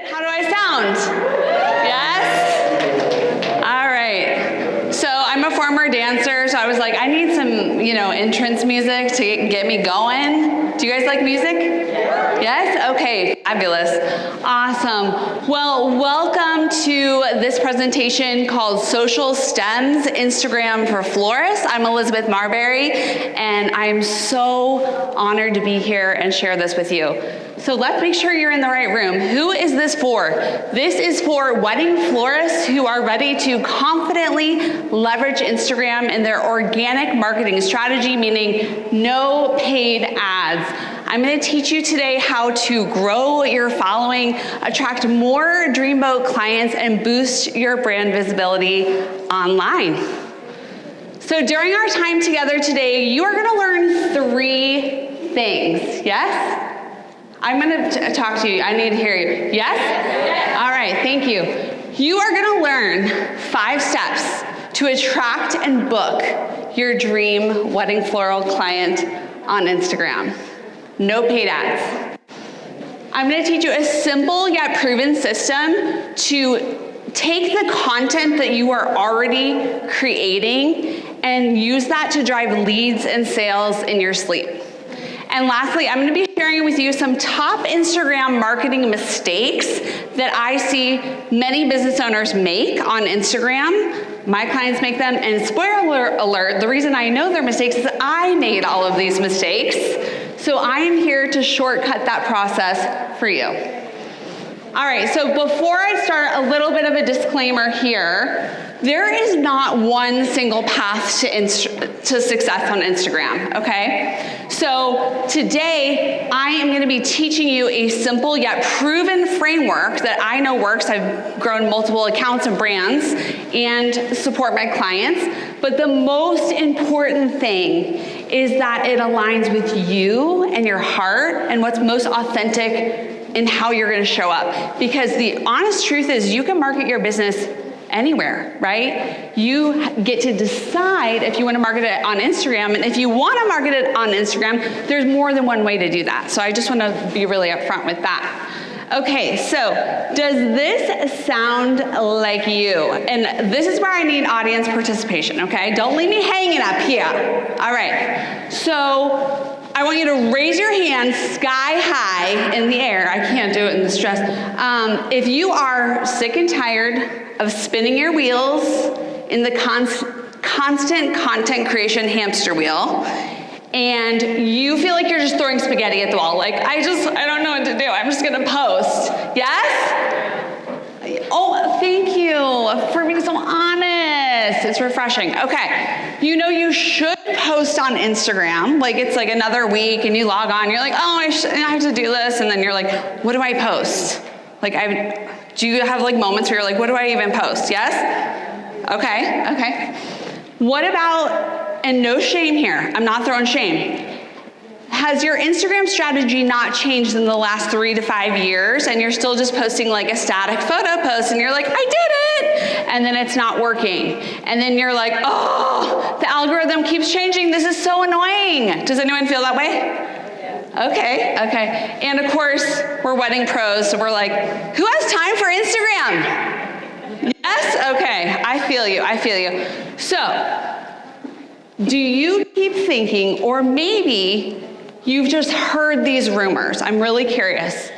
How do I sound? Yes? All right. So I'm a former dancer, so I was like, I need some, entrance music to get me going. Do you guys like music? Yes? Okay, fabulous. Awesome. Well, welcome to this presentation called Social STEMs, Instagram for Florists. I'm Elizabeth Marberry, and I'm so honored to be here and share this with you. So let's make sure you're in the right room. Who is this for? This is for wedding florists who are ready to confidently leverage Instagram in their organic marketing strategy, meaning no paid ads. I'm going to teach you today how to grow your following, attract more dreamboat clients, and boost your brand visibility online. So during our time together today, you are going to learn 3 things, yes? I'm going to talk to you. I need to hear you. Yes? Yes? All right, thank you. You are going to learn 5 steps to attract and book your dream wedding floral client on Instagram. No paid ads. I'm going to teach you a simple yet proven system to take the content that you are already creating and use that to drive leads and sales in your sleep. And lastly, I'm going to be sharing with you some top Instagram marketing mistakes that I see many business owners make on Instagram. My clients make them, and spoiler alert, the reason I know they're mistakes is I made all of these mistakes. So I am here to shortcut that process for you. All right, so before I start, a little bit of a disclaimer here. There is not one single path to success on Instagram, okay? So today, I am going to be teaching you a simple yet proven framework that I know works. I've grown multiple accounts and brands and support my clients. But the most important thing is that it aligns with you and your heart and what's most authentic in how you're going to show up. Because the honest truth is you can market your business anywhere, right? You get to decide if you want to market it on Instagram, and if you want to market it on Instagram, there's more than one way to do that. So I just want to be really upfront with that. Okay, so does this sound like you? And this is where I need audience participation, okay? Don't leave me hanging up here. All right, so I want you to raise your hand sky high in the air. I can't do it in the stress. If you are sick and tired of spinning your wheels in the constant content creation hamster wheel, and you feel like you're just throwing spaghetti at the wall, like, I don't know what to do, I'm just gonna post. Yes? Oh, thank you for being so honest. It's refreshing. Okay, you should post on Instagram, like it's like another week and you log on, you're like, oh, I have to do this, and then you're like, what do I post? Do you have like moments where you're like, what do I even post? Yes? Okay. What about, and no shame here, I'm not throwing shame. Has your Instagram strategy not changed in the last 3 to 5 years, and you're still just posting like a static photo post, and you're like, I did it, and then it's not working. And then you're like, oh, the algorithm keeps changing, this is so annoying. Does anyone feel that way? Okay. And of course, we're wedding pros, so we're like, who has time for Instagram? Yes? Okay, I feel you. So, do you keep thinking, or maybe you've just heard these rumors? I'm really curious.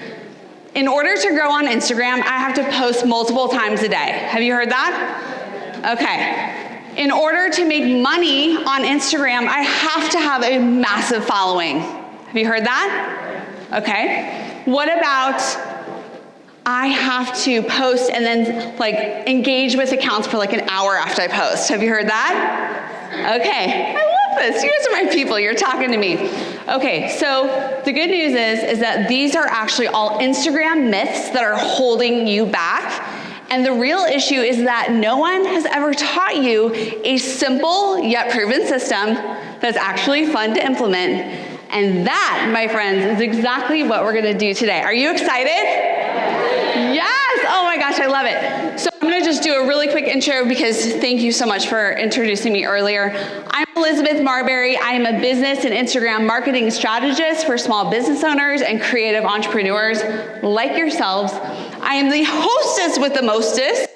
In order to grow on Instagram, I have to post multiple times a day. Have you heard that? Okay. In order to make money on Instagram, I have to have a massive following. Have you heard that? Okay. What about I have to post and then like engage with accounts for like an hour after I post? Have you heard that? Okay. I love this. You guys are my people. You're talking to me. Okay. So the good news is that these are actually all Instagram myths that are holding you back. And the real issue is that no one has ever taught you a simple yet proven system that's actually fun to implement. And that, my friends, is exactly what we're gonna do today. Are you excited? Yes! Oh my gosh, I love it. So I'm gonna just do a really quick intro because thank you so much for introducing me earlier. I'm Elizabeth Marberry. I am a business and Instagram marketing strategist for small business owners and creative entrepreneurs like yourselves. I am the hostess with the mostest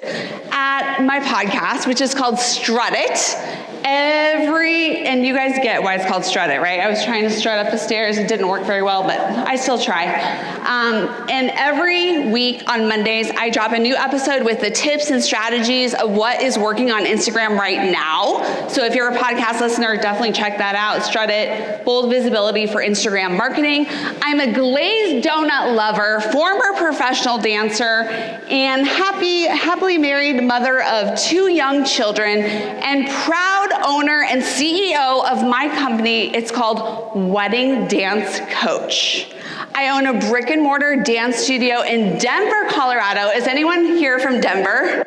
at my podcast, which is called Strut It. And you guys get why it's called Strut It, right? I was trying to strut up the stairs. It didn't work very well, but I still try. And every week on Mondays, I drop a new episode with the tips and strategies of what is working on Instagram right now. So if you're a podcast listener, definitely check that out. Strut It, bold visibility for Instagram marketing. I'm a glazed donut lover, former professional dancer, and happily married mother of 2 young children, and proud owner and CEO of my company. It's called Wedding Dance Coach. I own a brick and mortar dance studio in Denver, Colorado. Is anyone here from Denver?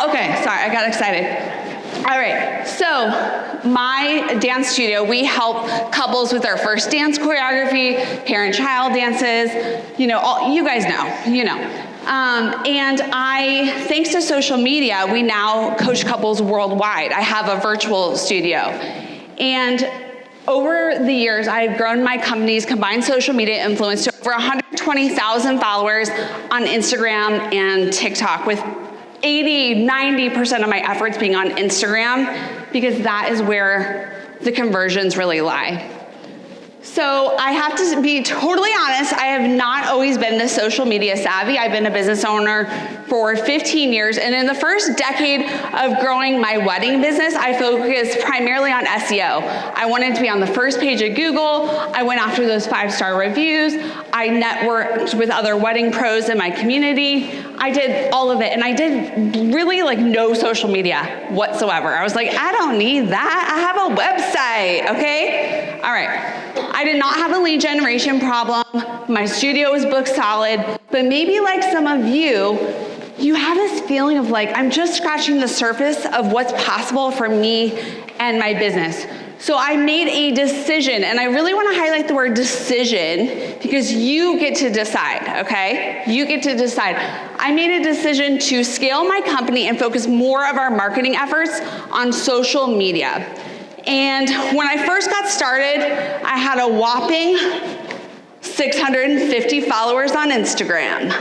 Okay, sorry, I got excited. All right, so my dance studio, we help couples with their first dance choreography, parent-child dances, you guys know. And thanks to social media, we now coach couples worldwide. I have a virtual studio. And over the years, I've grown my company's combined social media influence to over 120,000 followers on Instagram and TikTok, with 80-90% of my efforts being on Instagram, because that is where the conversions really lie. So I have to be totally honest, I have not always been this social media savvy. I've been a business owner for 15 years, and in the first decade of growing my wedding business, I focused primarily on SEO. I wanted to be on the first page of Google. I went after those 5-star reviews. I networked with other wedding pros in my community. I did all of it, and I did really no social media whatsoever. I was like, I don't need that. I have a website, okay? All right. I did not have a lead generation problem. My studio was booked solid, but maybe like some of you have this feeling of I'm just scratching the surface of what's possible for me and my business. So I made a decision, and I really want to highlight the word decision, because you get to decide, okay? You get to decide. I made a decision to scale my company and focus more of our marketing efforts on social media. And when I first got started, I had a whopping 650 followers on Instagram.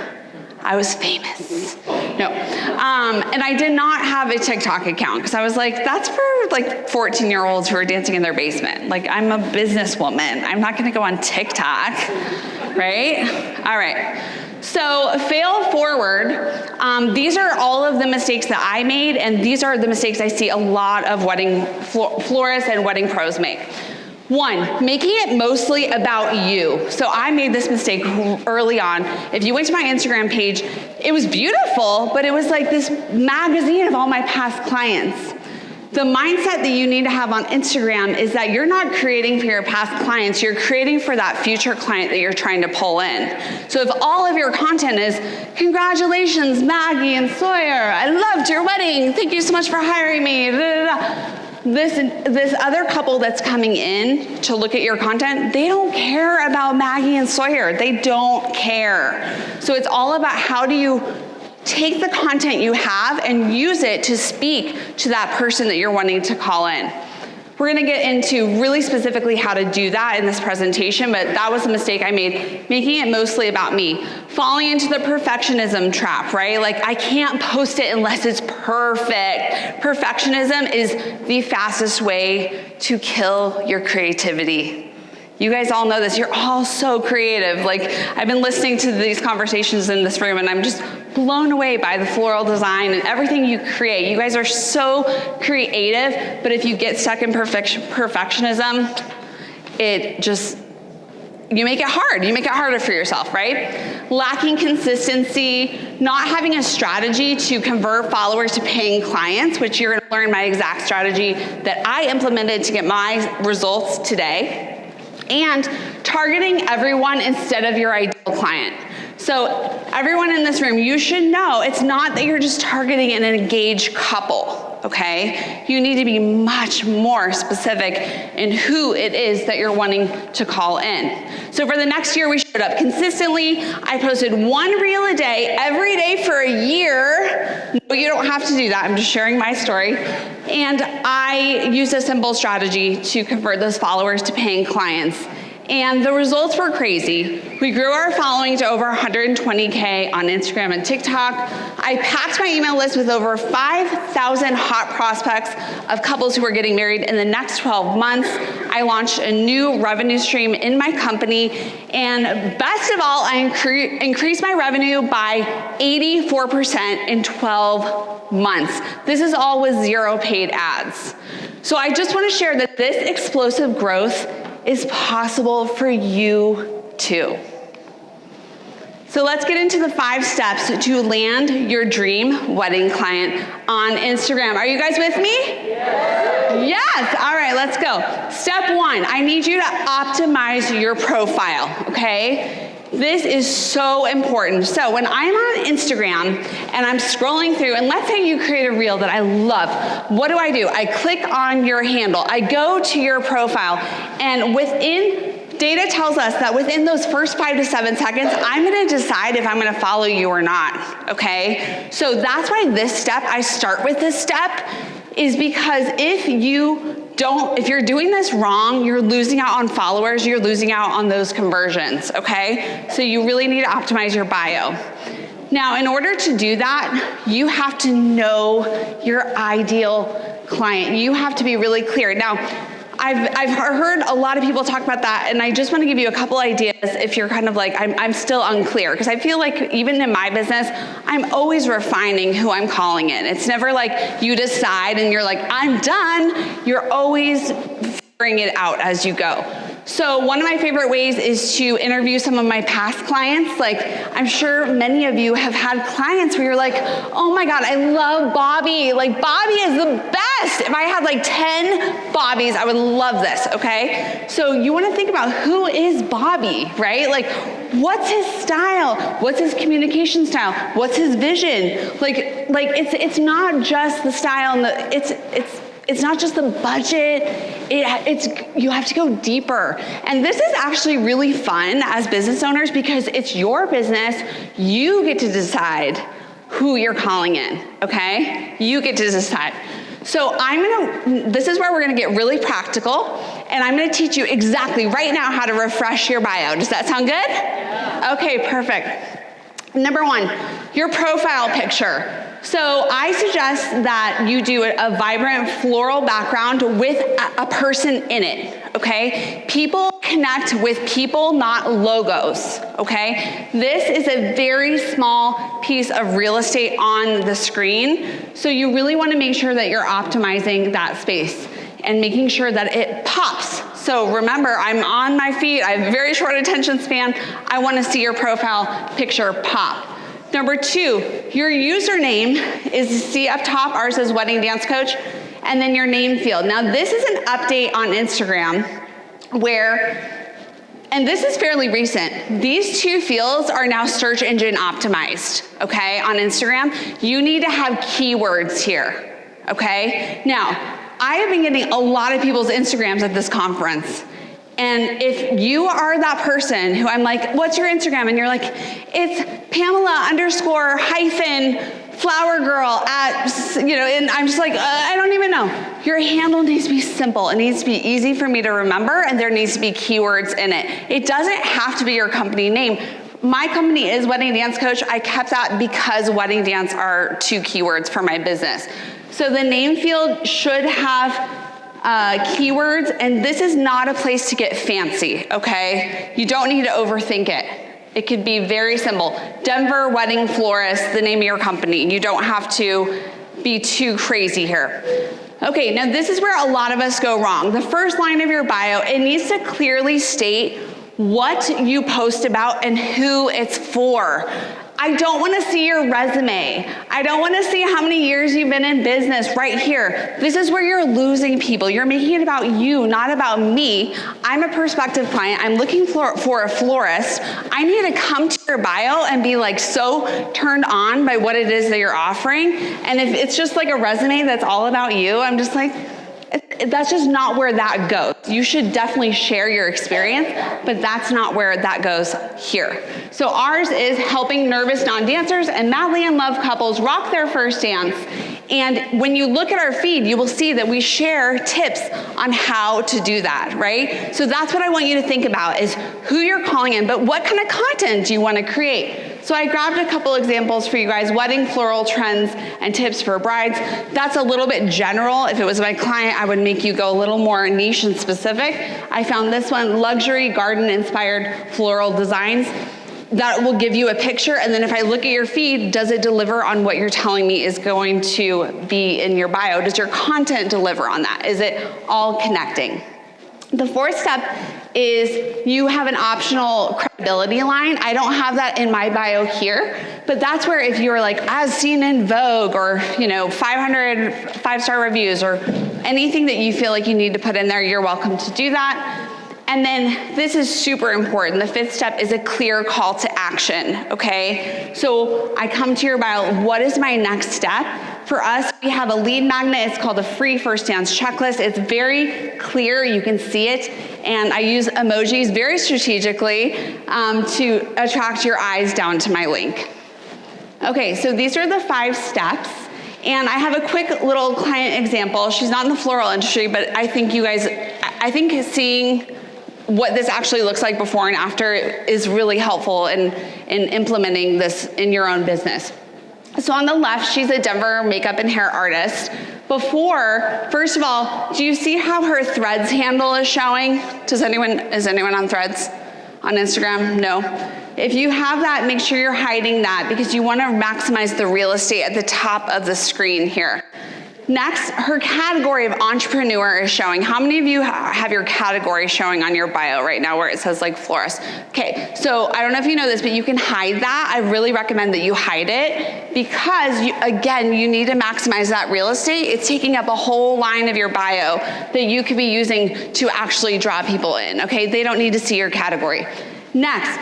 I was famous. No. And I did not have a TikTok account, because I was like, that's for 14-year-olds who are dancing in their basement. I'm a businesswoman. I'm not going to go on TikTok, right? All right. So fail forward, these are all of the mistakes that I made, and these are the mistakes I see a lot of wedding florists and wedding pros make. 1, making it mostly about you. So I made this mistake early on. If you went to my Instagram page, it was beautiful, but it was like this magazine of all my past clients. The mindset that you need to have on Instagram is that you're not creating for your past clients, you're creating for that future client that you're trying to pull in. So if all of your content is, congratulations, Maggie and Sawyer, I loved your wedding, thank you so much for hiring me, da, da, da. This other couple that's coming in to look at your content, they don't care about Maggie and Sawyer, they don't care. So it's all about how do you take the content you have and use it to speak to that person that you're wanting to call in. We're gonna get into really specifically how to do that in this presentation, but that was a mistake I made, making it mostly about me. Falling into the perfectionism trap, right? I can't post it unless it's perfect. Perfectionism is the fastest way to kill your creativity. You guys all know this, you're all so creative. I've been listening to these conversations in this room, and I'm just blown away by the floral design and everything you create. You guys are so creative, but if you get stuck in perfectionism, you make it hard. You make it harder for yourself, right? Lacking consistency, not having a strategy to convert followers to paying clients, which you're gonna learn my exact strategy that I implemented to get my results today. And targeting everyone instead of your ideal client. So everyone in this room, you should know it's not that you're just targeting an engaged couple, okay? You need to be much more specific in who it is that you're wanting to call in. So for the next year, we showed up consistently. I posted 1 reel a day, every day for a year. No, you don't have to do that. I'm just sharing my story. And I used a simple strategy to convert those followers to paying clients. And the results were crazy. We grew our following to over 120K on Instagram and TikTok. I packed my email list with over 5,000 hot prospects of couples who were getting married in the next 12 months. I launched a new revenue stream in my company. And best of all, I increased my revenue by 84% in 12 months. This is all with 0 paid ads. So I just want to share that this explosive growth is possible for you too. So let's get into the 5 steps to land your dream wedding client on Instagram. Are you guys with me? Yes. All right, let's go. Step 1, I need you to optimize your profile, okay? This is so important. So when I'm on Instagram and I'm scrolling through, and let's say you create a reel that I love, what do? I click on your handle. I go to your profile, and data tells us that within those first 5 to 7 seconds, I'm gonna decide if I'm gonna follow you or not, okay? So that's why I start with this step, is because if you're doing this wrong, you're losing out on followers, you're losing out on those conversions, okay? So you really need to optimize your bio. Now, in order to do that, you have to know your ideal client. You have to be really clear. Now, I've heard a lot of people talk about that, and I just want to give you a couple ideas if you're kind of like, I'm still unclear, because I feel like even in my business, I'm always refining who I'm calling in. It's never like you decide and you're like, I'm done. You're always figuring it out as you go. So one of my favorite ways is to interview some of my past clients. Like, I'm sure many of you have had clients where you're like, oh my God, I love Bobby. Like, Bobby is the best. If I had like 10 Bobbies, I would love this, okay? So you want to think about, who is Bobby, right? Like, what's his style? What's his communication style? What's his vision? Like it's not just the style, and it's not just the budget. You have to go deeper. And this is actually really fun as business owners, because it's your business. You get to decide who you're calling in, okay? You get to decide. So this is where we're gonna get really practical, and I'm gonna teach you exactly right now how to refresh your bio. Does that sound good? Yeah. Okay, perfect. Number 1, your profile picture. So I suggest that you do a vibrant floral background with a person in it, okay? People connect with people, not logos, okay? This is a very small piece of real estate on the screen, so you really want to make sure that you're optimizing that space and making sure that it pops. So remember, I'm on my feet, I have a very short attention span. I want to see your profile picture pop. Number 2, your username is, see up top, ours says Wedding Dance Coach, and then your name field. Now this is an update on Instagram and this is fairly recent, these 2 fields are now search engine optimized, okay, on Instagram. You need to have keywords here, okay? Now, I have been getting a lot of people's Instagrams at this conference. And if you are that person who I'm like, what's your Instagram? And you're like, it's Pamela_-flower_girl and I'm just like, I don't even know. Your handle needs to be simple. It needs to be easy for me to remember, and there needs to be keywords in it. It doesn't have to be your company name. My company is Wedding Dance Coach. I kept that because wedding dance are 2 keywords for my business. So the name field should have keywords, and this is not a place to get fancy, okay? You don't need to overthink it. It could be very simple. Denver Wedding Florists, the name of your company. You don't have to be too crazy here. Okay, now this is where a lot of us go wrong. The first line of your bio, it needs to clearly state what you post about and who it's for. I don't want to see your resume. I don't want to see how many years you've been in business right here. This is where you're losing people. You're making it about you, not about me. I'm a prospective client. I'm looking for a florist. I need to come to your bio and be like so turned on by what it is that you're offering. And if it's just like a resume that's all about you, I'm just like, that's just not where that goes. You should definitely share your experience, but that's not where that goes here. So ours is helping nervous non-dancers and madly in love couples rock their first dance And when you look at our feed, you will see that we share tips on how to do that, right? So that's what I want you to think about, is who you're calling in, but what kind of content do you want to create? So I grabbed a couple examples for you guys: wedding floral trends and tips for brides. That's a little bit general. If it was my client, I would make you go a little more niche and specific. I found this one: luxury garden inspired floral designs. That will give you a picture, and then if I look at your feed, does it deliver on what you're telling me is going to be in your bio? Does your content deliver on that? Is it all connecting? The fourth step is you have an optional credibility line. I don't have that in my bio here, but that's where if you're like, as seen in Vogue, or 500 5-star reviews, or anything that you feel like you need to put in there, you're welcome to do that. And then this is super important. The fifth step is a clear call to action, okay? So I come to your bio, what is my next step? For us, we have a lead magnet. It's called a free first dance checklist. It's very clear, you can see it. And I use emojis very strategically to attract your eyes down to my link. Okay, so these are the 5 steps. And I have a quick little client example. She's not in the floral industry, but I think seeing what this actually looks like before and after is really helpful in implementing this in your own business. So on the left, she's a Denver makeup and hair artist. First of all, do you see how her Threads handle is showing? Is anyone on Threads on Instagram? No. If you have that, make sure you're hiding that, because you want to maximize the real estate at the top of the screen here. Next, her category of entrepreneur is showing. How many of you have your category showing on your bio right now where it says like florist? Okay, so I don't know if you know this, but you can hide that. I really recommend that you hide it, because you need to maximize that real estate. It's taking up a whole line of your bio that you could be using to actually draw people in, okay? They don't need to see your category. Next,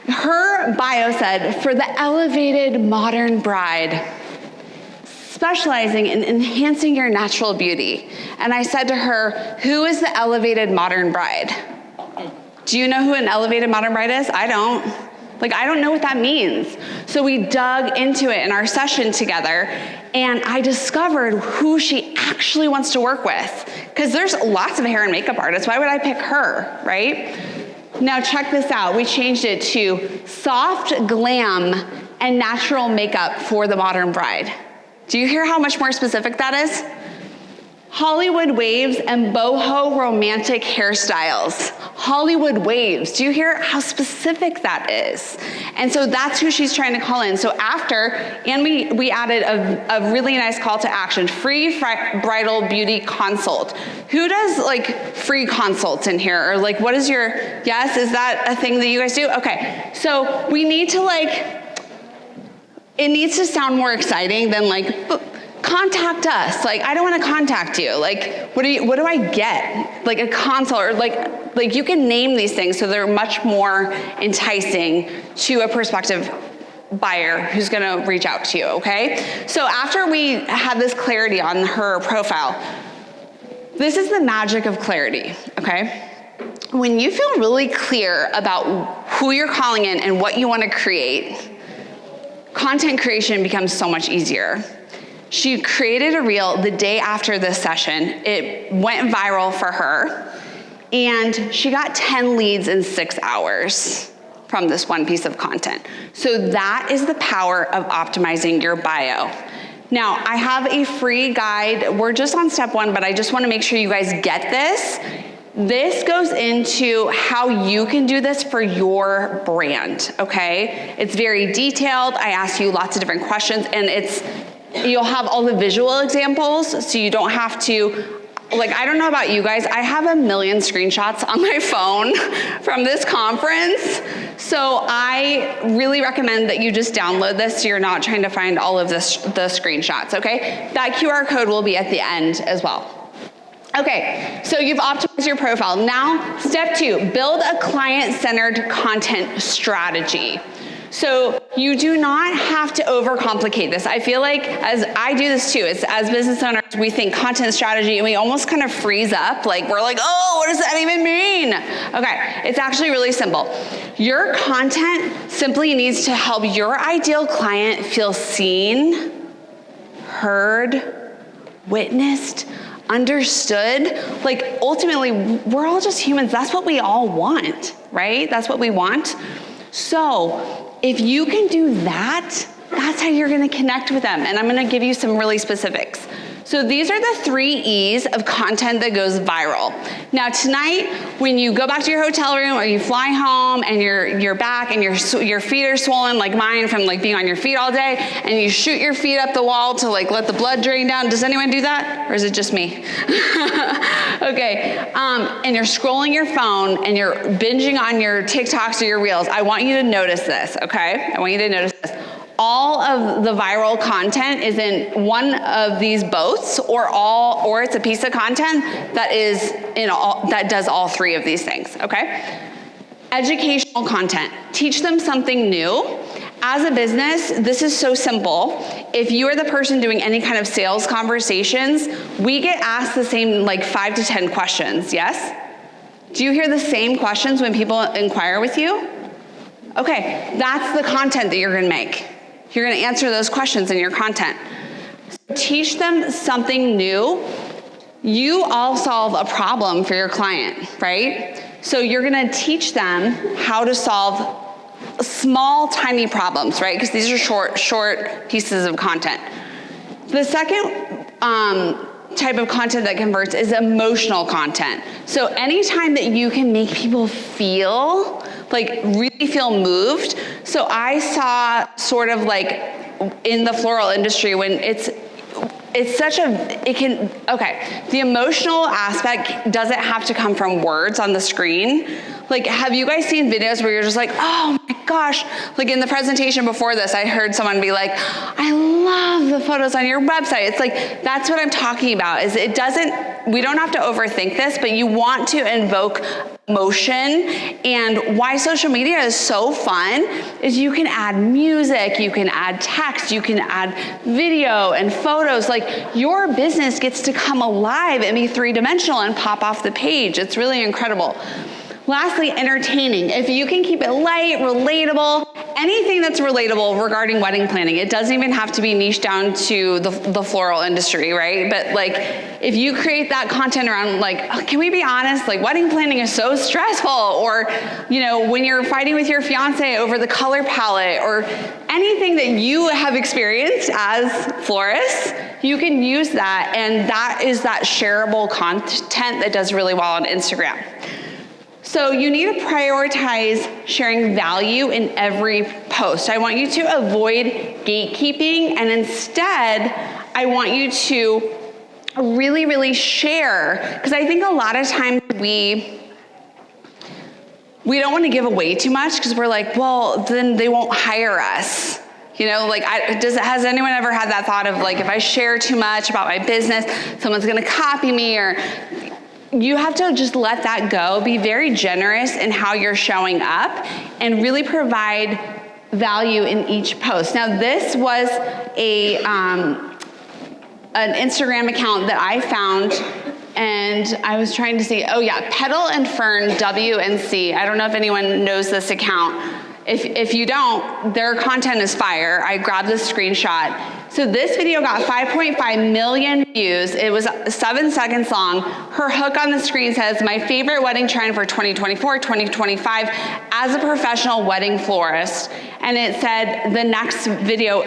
her bio said, for the elevated modern bride, specializing in enhancing your natural beauty. And I said to her, who is the elevated modern bride? Do you know who an elevated modern bride is? I don't. I don't know what that means. So we dug into it in our session together, and I discovered who she actually wants to work with. Because there's lots of hair and makeup artists. Why would I pick her, right? Now check this out. We changed it to soft glam and natural makeup for the modern bride. Do you hear how much more specific that is? Hollywood waves and boho romantic hairstyles. Hollywood waves. Do you hear how specific that is? And so that's who she's trying to call in. So we added a really nice call to action: free bridal beauty consult. Who does free consults in here? Or what is your, yes, is that a thing that you guys do? Okay, so we need to it needs to sound more exciting than contact us. I don't want to contact you. What do I get? A consult, or you can name these things so they're much more enticing to a prospective buyer who's going to reach out to you, okay? So after we had this clarity on her profile, this is the magic of clarity, okay? When you feel really clear about who you're calling in and what you want to create, content creation becomes so much easier. She created a reel the day after this session. It went viral for her, and she got 10 leads in 6 hours from this one piece of content. So that is the power of optimizing your bio. Now, I have a free guide. We're just on step 1, but I just want to make sure you guys get this. This goes into how you can do this for your brand, okay? It's very detailed. I ask you lots of different questions, and you'll have all the visual examples, so you don't have to, I don't know about you guys, I have a million screenshots on my phone from this conference, so I really recommend that you just download this so you're not trying to find all of the screenshots, okay? That QR code will be at the end as well. Okay, so you've optimized your profile. Now, step 2, build a client-centered content strategy. So you do not have to overcomplicate this. I feel like, as I do this too, as business owners, we think content strategy and we almost kind of freeze up. We're like, oh, what does that even mean? Okay, it's actually really simple. Your content simply needs to help your ideal client feel seen, heard, witnessed, understood. Like, ultimately, we're all just humans. That's what we all want, right? That's what we want. So if you can do that, that's how you're gonna connect with them. And I'm gonna give you some really specifics. So these are the 3 E's of content that goes viral. Now tonight, when you go back to your hotel room or you fly home and you're back and your feet are swollen like mine from like being on your feet all day, and you shoot your feet up the wall to like let the blood drain down. Does anyone do that? Or is it just me? Okay, and you're scrolling your phone and you're binging on your TikToks or your Reels. I want you to notice this, okay? I want you to notice this. All of the viral content is in one of these boats, or it's a piece of content that is that does all 3 of these things, okay? Educational content. Teach them something new. As a business, this is so simple. If you are the person doing any kind of sales conversations, we get asked the same like 5 to 10 questions, yes? Do you hear the same questions when people inquire with you? Okay, that's the content that you're gonna make. You're gonna answer those questions in your content. So teach them something new. You all solve a problem for your client, right? So you're gonna teach them how to solve small, tiny problems, right? Because these are short pieces of content. The second type of content that converts is emotional content. So anytime that you can make people feel, like really feel moved. So I saw sort of like in the floral industry when it's such a, the emotional aspect doesn't have to come from words on the screen. Like, have you guys seen videos where you're just like, oh my gosh, like in the presentation before this, I heard someone be like, I love the photos on your website. It's like, that's what I'm talking about, is we don't have to overthink this, but you want to invoke emotion. And why social media is so fun is you can add music, you can add text, you can add video and photos. Like, your business gets to come alive and be 3-dimensional and pop off the page. It's really incredible. Lastly, entertaining. If you can keep it light, relatable, anything that's relatable regarding wedding planning. It doesn't even have to be niche down to the floral industry, right? But like, if you create that content around like, oh, can we be honest? Like, wedding planning is so stressful. Or, you know, when you're fighting with your fiance over the color palette, or anything that you have experienced as florists, you can use that. And that is that shareable content that does really well on Instagram. So you need to prioritize sharing value in every post. I want you to avoid gatekeeping, and instead, I want you to really, really share, because I think a lot of times we don't want to give away too much because we're like, well, then they won't hire us. You know, like, has anyone ever had that thought of like, if I share too much about my business, someone's going to copy me? Or you have to just let that go. Be very generous in how you're showing up and really provide value in each post. Now, this was an Instagram account that I found, and I was trying to see, oh yeah, Petal and Fern WNC. I don't know if anyone knows this account. If you don't, their content is fire. I grabbed this screenshot. So this video got 5.5 million views. It was 7 seconds long. Her hook on the screen says, my favorite wedding trend for 2024, 2025 as a professional wedding florist. And it said the next video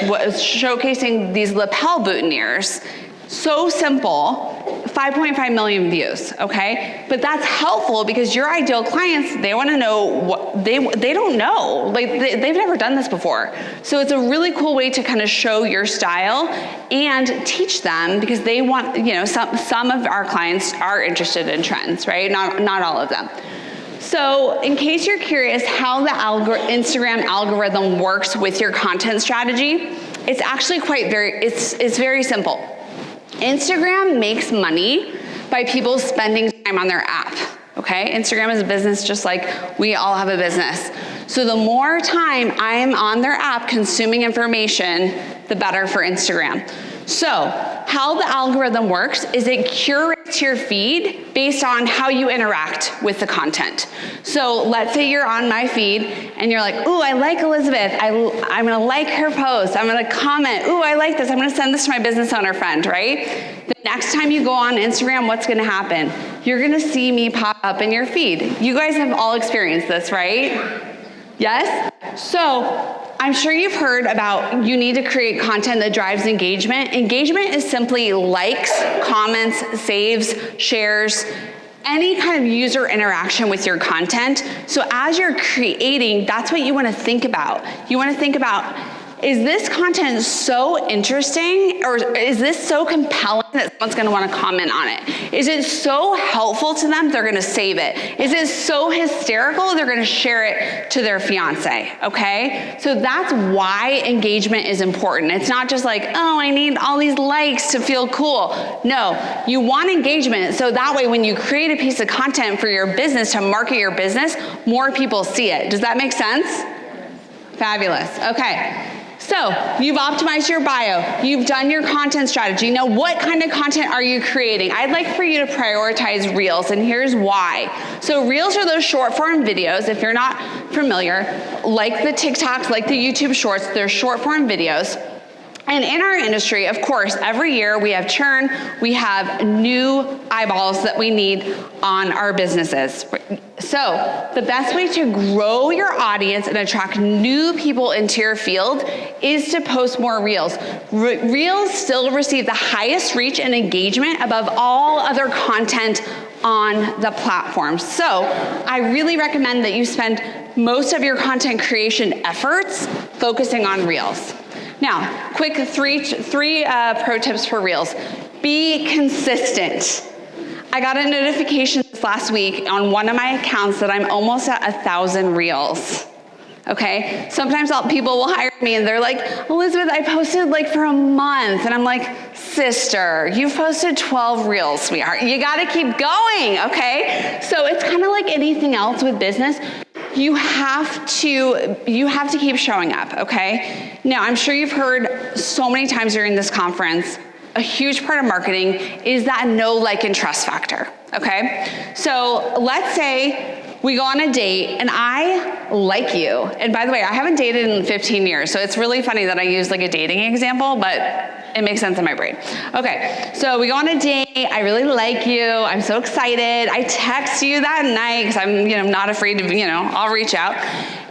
was showcasing these lapel boutonnieres. So simple, 5.5 million views, okay? But that's helpful because your ideal clients, they want to know what they don't know. Like, they've never done this before. So it's a really cool way to kind of show your style and teach them, because they want, you know, some of our clients are interested in trends, right? Not all of them. So in case you're curious how the Instagram algorithm works with your content strategy, it's actually it's very simple. Instagram makes money by people spending time on their app, okay? Instagram is a business just like we all have a business. So the more time I'm on their app consuming information, the better for Instagram. So how the algorithm works is it curates your feed based on how you interact with the content. So let's say you're on my feed and you're like, ooh, I like Elizabeth. I'm gonna like her post. I'm gonna comment, ooh, I like this. I'm gonna send this to my business owner friend, right? The next time you go on Instagram, what's gonna happen? You're gonna see me pop up in your feed. You guys have all experienced this, right? Yes? So I'm sure you've heard about you need to create content that drives engagement. Engagement is simply likes, comments, saves, shares, any kind of user interaction with your content. So as you're creating, that's what you want to think about. You want to think about, is this content so interesting, or is this so compelling that someone's going to want to comment on it? Is it so helpful to them they're going to save it? Is it so hysterical they're going to share it to their fiance? Okay? So that's why engagement is important. It's not just like, oh, I need all these likes to feel cool. No, you want engagement so that way when you create a piece of content for your business to market your business, more people see it. Does that make sense? Fabulous. Okay. So you've optimized your bio, you've done your content strategy. Now what kind of content are you creating? I'd like for you to prioritize Reels, and here's why. So Reels are those short form videos, if you're not familiar, like the TikToks, like the YouTube Shorts, they're short form videos. And in our industry, of course, every year we have churn, we have new eyeballs that we need on our businesses. So the best way to grow your audience and attract new people into your field is to post more Reels. Reels still receive the highest reach and engagement above all other content on the platform. So I really recommend that you spend most of your content creation efforts focusing on Reels. Now, quick three pro tips for Reels. Be consistent. I got a notification this last week on one of my accounts that I'm almost at 1,000 Reels. Okay? Sometimes people will hire me and they're like, Elizabeth, I posted like for a month. And I'm like, sister, you've posted 12 Reels, sweetheart. You gotta keep going, okay? So it's kind of like anything else with business. You have to keep showing up, okay? Now, I'm sure you've heard so many times during this conference, a huge part of marketing is that know, like, and trust factor, okay? So let's say we go on a date and I like you. And by the way, I haven't dated in 15 years, so it's really funny that I use like a dating example, but it makes sense in my brain. Okay, so we go on a date, I really like you, I'm so excited, I text you that night, because I'm not afraid to, I'll reach out,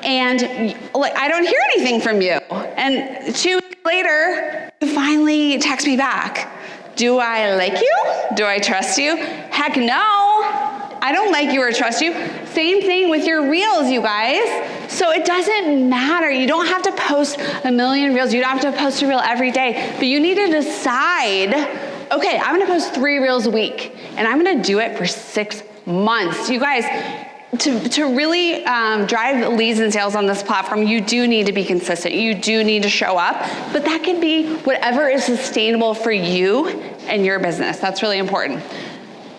and like I don't hear anything from you. And 2 weeks later, you finally text me back. Do I like you? Do I trust you? Heck no. I don't like you or trust you. Same thing with your Reels, you guys. So it doesn't matter. You don't have to post a million Reels. You don't have to post a Reel every day. But you need to decide, okay, I'm gonna post 3 Reels a week, and I'm gonna do it for 6 months. You guys, to really drive leads and sales on this platform, you do need to be consistent. You do need to show up, but that can be whatever is sustainable for you and your business. That's really important.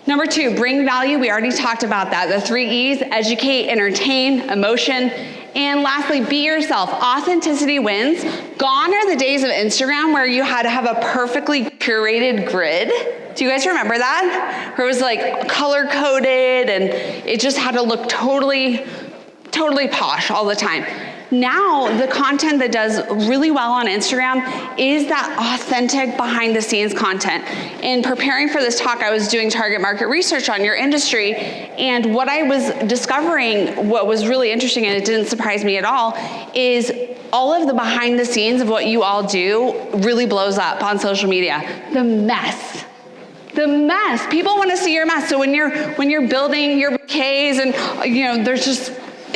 Number 2, bring value. We already talked about that. The 3 E's: educate, entertain, emotion. And lastly, be yourself. Authenticity wins. Gone are the days of Instagram where you had to have a perfectly curated grid. Do you guys remember that? Where it was like color coded and it just had to look totally posh all the time. Now, the content that does really well on Instagram is that authentic behind the scenes content. In preparing for this talk, I was doing target market research on your industry, and what I was discovering, what was really interesting, and it didn't surprise me at all, is all of the behind the scenes of what you all do really blows up on social media. The mess. People want to see your mess. So when you're building your bouquets and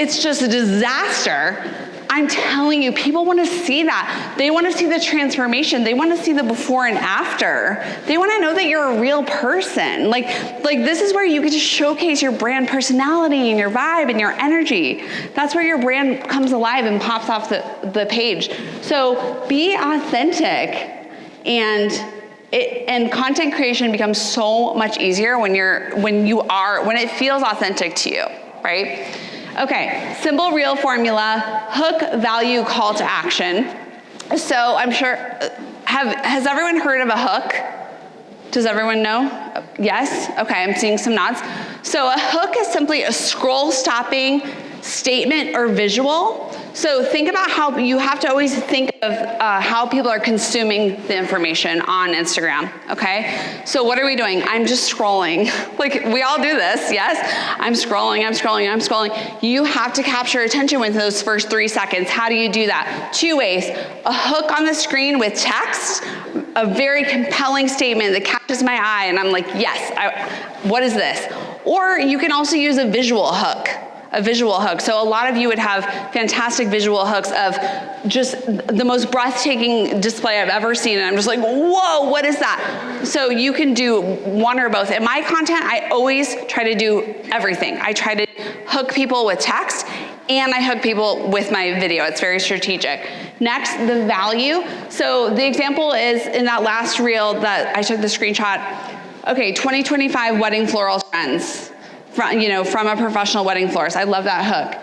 it's just a disaster. I'm telling you, people want to see that. They want to see the transformation. They want to see the before and after. They want to know that you're a real person. Like this is where you get to showcase your brand personality and your vibe and your energy. That's where your brand comes alive and pops off the page. So be authentic, and content creation becomes so much easier when it feels authentic to you, right? Okay, simple Reel formula: hook, value, call to action. So I'm sure, has everyone heard of a hook? Does everyone know? Yes? Okay, I'm seeing some nods. So a hook is simply a scroll-stopping statement or visual. So think about how you have to always think of how people are consuming the information on Instagram, okay? So what are we doing? I'm just scrolling. Like, we all do this, yes? I'm scrolling, I'm scrolling, I'm scrolling. You have to capture attention within those first 3 seconds. How do you do that? 2 ways. A hook on the screen with text, a very compelling statement that catches my eye, and I'm like, yes, what is this? Or you can also use a visual hook. So a lot of you would have fantastic visual hooks of just the most breathtaking display I've ever seen, and I'm just like, whoa, what is that? So you can do one or both. In my content, I always try to do everything. I try to hook people with text, and I hook people with my video. It's very strategic. Next, the value. So the example is in that last reel that I took the screenshot. Okay, 2025 wedding floral trends. From a professional wedding florist. I love that hook.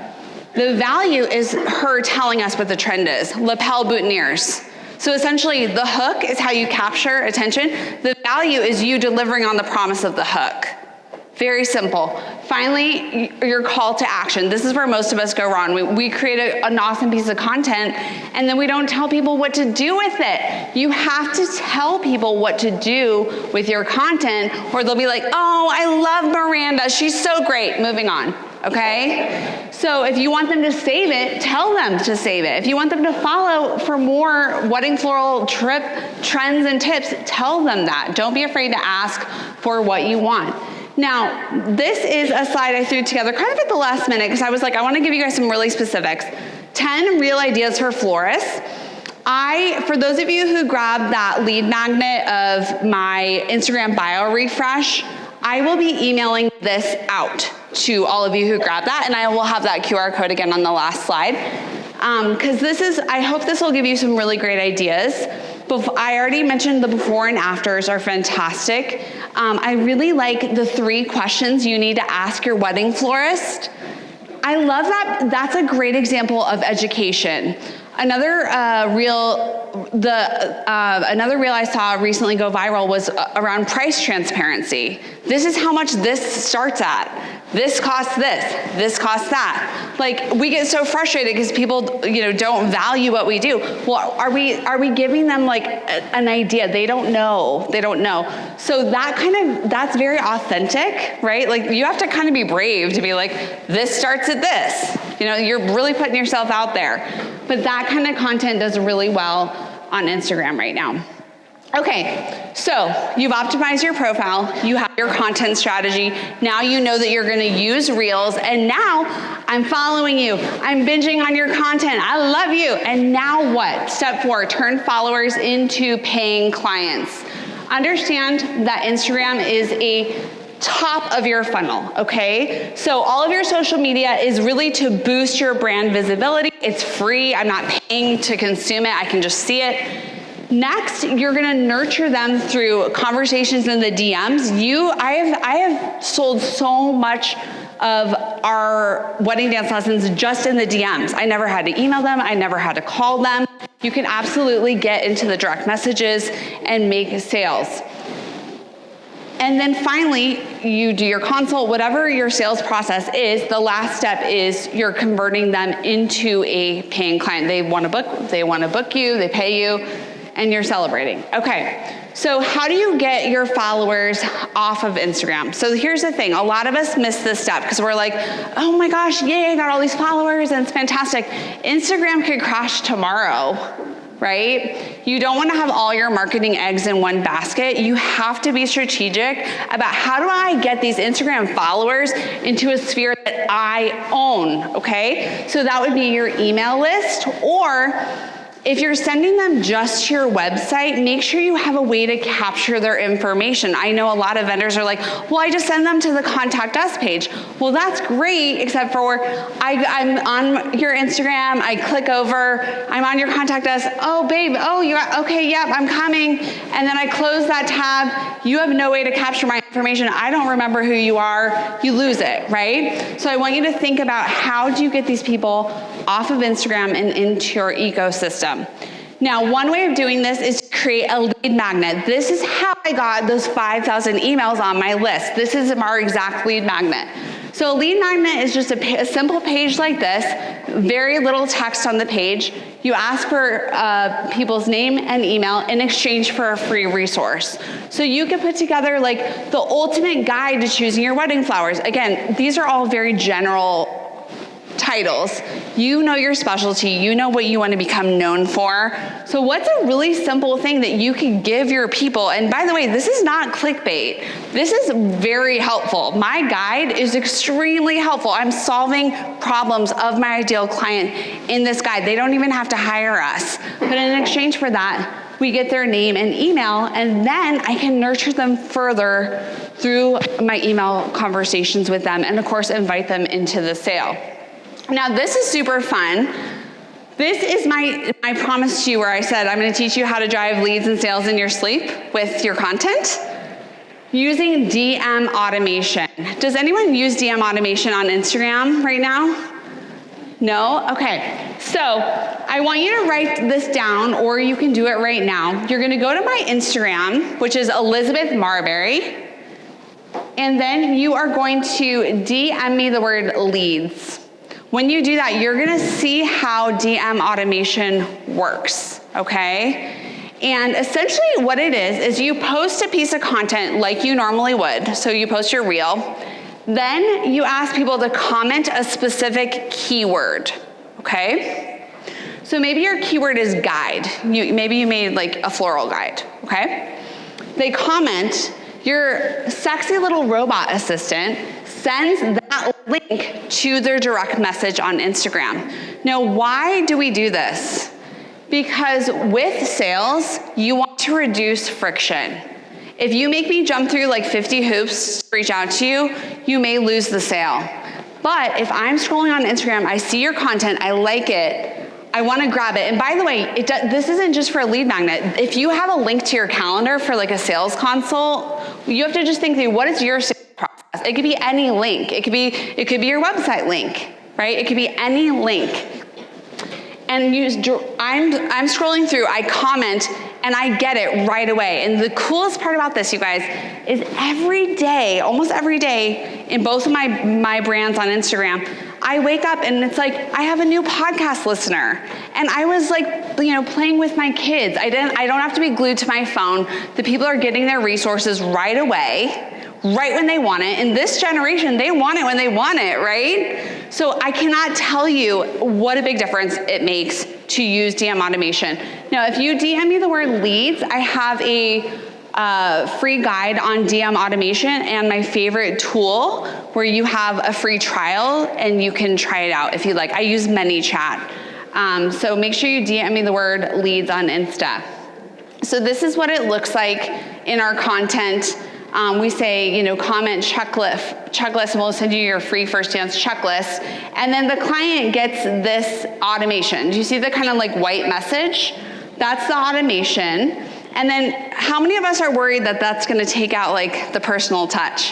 The value is her telling us what the trend is. Lapel boutonnieres. So essentially, the hook is how you capture attention. The value is you delivering on the promise of the hook. Very simple. Finally, your call to action. This is where most of us go wrong. We create an awesome piece of content, and then we don't tell people what to do with it. You have to tell people what to do with your content, or they'll be like, oh, I love Miranda. She's so great. Moving on, okay? So if you want them to save it, tell them to save it. If you want them to follow for more wedding floral trip trends and tips, tell them that. Don't be afraid to ask for what you want. Now, this is a slide I threw together kind of at the last minute because I was like, I want to give you guys some really specifics. 10 real ideas for florists. For those of you who grabbed that lead magnet of my Instagram bio refresh, I will be emailing this out to all of you who grabbed that, and I will have that QR code again on the last slide. Because I hope this will give you some really great ideas. I already mentioned the before and afters are fantastic. I really like the 3 questions you need to ask your wedding florist. I love that. That's a great example of education. Another reel I saw recently go viral was around price transparency. This is how much this starts at. This costs this. This costs that. Like, we get so frustrated because people, don't value what we do. Well, are we giving them like an idea? They don't know. So that's very authentic, right? Like, you have to kind of be brave to be like, this starts at this. You're really putting yourself out there. But that kind of content does really well on Instagram right now. Okay, so you've optimized your profile, you have your content strategy, now you know that you're gonna use Reels, and now I'm following you, I'm binging on your content, I love you, and now what? Step 4, turn followers into paying clients. Understand that Instagram is a top of your funnel, okay? So all of your social media is really to boost your brand visibility. It's free, I'm not paying to consume it, I can just see it. Next, you're gonna nurture them through conversations in the DMs. I have sold so much of our wedding dance lessons just in the DMs. I never had to email them, I never had to call them. You can absolutely get into the direct messages and make sales. And then finally, you do your consult, whatever your sales process is, the last step is you're converting them into a paying client. They wanna book you, they pay you, and you're celebrating. Okay, so how do you get your followers off of Instagram? So here's the thing, a lot of us miss this step because we're like, oh my gosh, yay, I got all these followers and it's fantastic. Instagram could crash tomorrow, right? You don't want to have all your marketing eggs in one basket. You have to be strategic about how do I get these Instagram followers into a sphere that I own, okay? So that would be your email list, or if you're sending them just to your website, make sure you have a way to capture their information. I know a lot of vendors are like, well, I just send them to the contact us page. Well, that's great, except for I'm on your Instagram, I click over, I'm on your contact us, oh babe, oh, okay, yep, I'm coming. And then I close that tab, you have no way to capture my information, I don't remember who you are, you lose it, right? So I want you to think about how do you get these people off of Instagram and into your ecosystem. Now, one way of doing this is to create a lead magnet. This is how I got those 5,000 emails on my list. This is our exact lead magnet. So a lead magnet is just a simple page like this, very little text on the page. You ask for people's name and email in exchange for a free resource. So you can put together like the ultimate guide to choosing your wedding flowers. Again, these are all very general titles. You know your specialty, you know what you want to become known for. So what's a really simple thing that you can give your people? And by the way, this is not clickbait. This is very helpful. My guide is extremely helpful. I'm solving problems of my ideal client in this guide. They don't even have to hire us. But in exchange for that, we get their name and email, and then I can nurture them further through my email conversations with them, and of course, invite them into the sale. Now, this is super fun. This is my promise to you where I said, I'm going to teach you how to drive leads and sales in your sleep with your content using DM automation. Does anyone use DM automation on Instagram right now? No? Okay. So I want you to write this down, or you can do it right now. You're going to go to my Instagram, which is Elizabeth Marberry, and then you are going to DM me the word leads. When you do that, you're gonna see how DM automation works, okay? And essentially what it is you post a piece of content like you normally would. So you post your reel, then you ask people to comment a specific keyword, okay? So maybe your keyword is guide. Maybe you made like a floral guide, okay? They comment, your sexy little robot assistant sends that link to their direct message on Instagram. Now, why do we do this? Because with sales, you want to reduce friction. If you make me jump through like 50 hoops to reach out to you, you may lose the sale. But if I'm scrolling on Instagram, I see your content, I like it, I want to grab it. And by the way, this isn't just for a lead magnet. If you have a link to your calendar for like a sales consult, you have to just think through, what is your sales process? It could be any link. It could be your website link, right? It could be any link. And I'm scrolling through, I comment, and I get it right away. And the coolest part about this, you guys, is every day, almost every day, in both of my brands on Instagram, I wake up and it's like, I have a new podcast listener. And I was like, playing with my kids. I don't have to be glued to my phone. The people are getting their resources right away, right when they want it. In this generation, they want it when they want it, right? So I cannot tell you what a big difference it makes to use DM automation. Now, if you DM me the word leads, I have a free guide on DM automation and my favorite tool where you have a free trial and you can try it out if you like. I use ManyChat. So make sure you DM me the word leads on Insta. So this is what it looks like in our content. We say, comment checklist, and we'll send you your free first dance checklist. And then the client gets this automation. Do you see the kind of like white message? That's the automation. And then how many of us are worried that that's going to take out like the personal touch?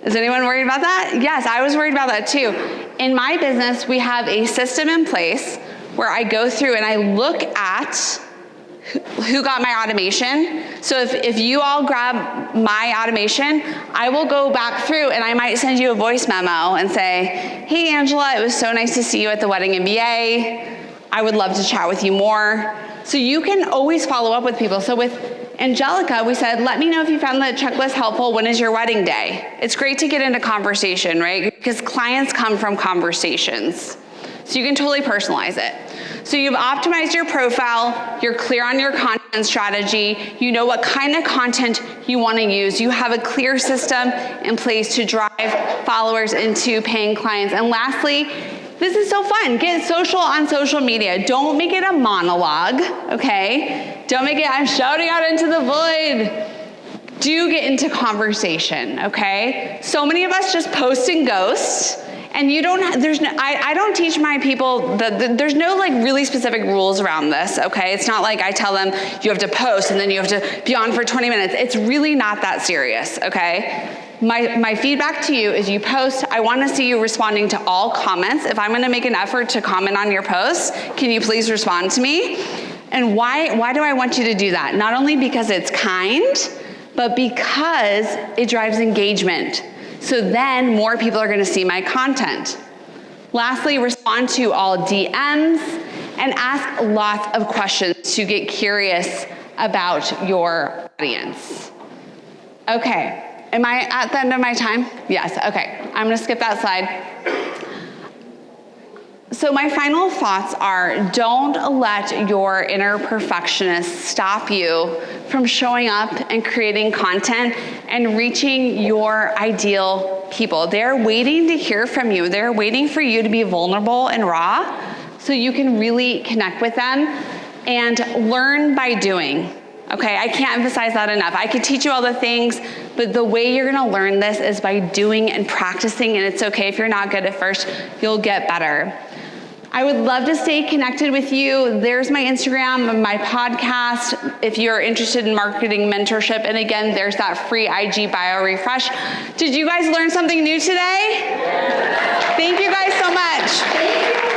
Is anyone worried about that? Yes, I was worried about that too. In my business, we have a system in place where I go through and I look at who got my automation. So if you all grab my automation, I will go back through and I might send you a voice memo and say, hey, Angela, it was so nice to see you at the Wedding MBA. I would love to chat with you more. So you can always follow up with people. So with Angelica, we said, let me know if you found the checklist helpful. When is your wedding day? It's great to get into conversation, right? Because clients come from conversations. So you can totally personalize it. So you've optimized your profile, you're clear on your content strategy, you know what kind of content you want to use, you have a clear system in place to drive followers into paying clients. And lastly, this is so fun, get social on social media. Don't make it a monologue, okay? Don't make it, I'm shouting out into the void. Do get into conversation, okay? So many of us just post and ghost. And I don't teach my people, there's no like really specific rules around this, okay? It's not like I tell them you have to post and then you have to be on for 20 minutes. It's really not that serious, okay? My feedback to you is you post, I wanna see you responding to all comments. If I'm gonna make an effort to comment on your post, can you please respond to me? And why do I want you to do that? Not only because it's kind, but because it drives engagement. So then more people are gonna see my content. Lastly, respond to all DMs and ask lots of questions to get curious about your audience. Okay, am I at the end of my time? Yes, okay, I'm gonna skip that slide. So my final thoughts are, don't let your inner perfectionist stop you from showing up and creating content and reaching your ideal people. They're waiting to hear from you. They're waiting for you to be vulnerable and raw so you can really connect with them and learn by doing. Okay, I can't emphasize that enough. I could teach you all the things, but the way you're gonna learn this is by doing and practicing, and it's okay if you're not good at first, you'll get better. I would love to stay connected with you. There's my Instagram, my podcast, if you're interested in marketing mentorship. And again, there's that free IG bio refresh. Did you guys learn something new today? Thank you guys so much.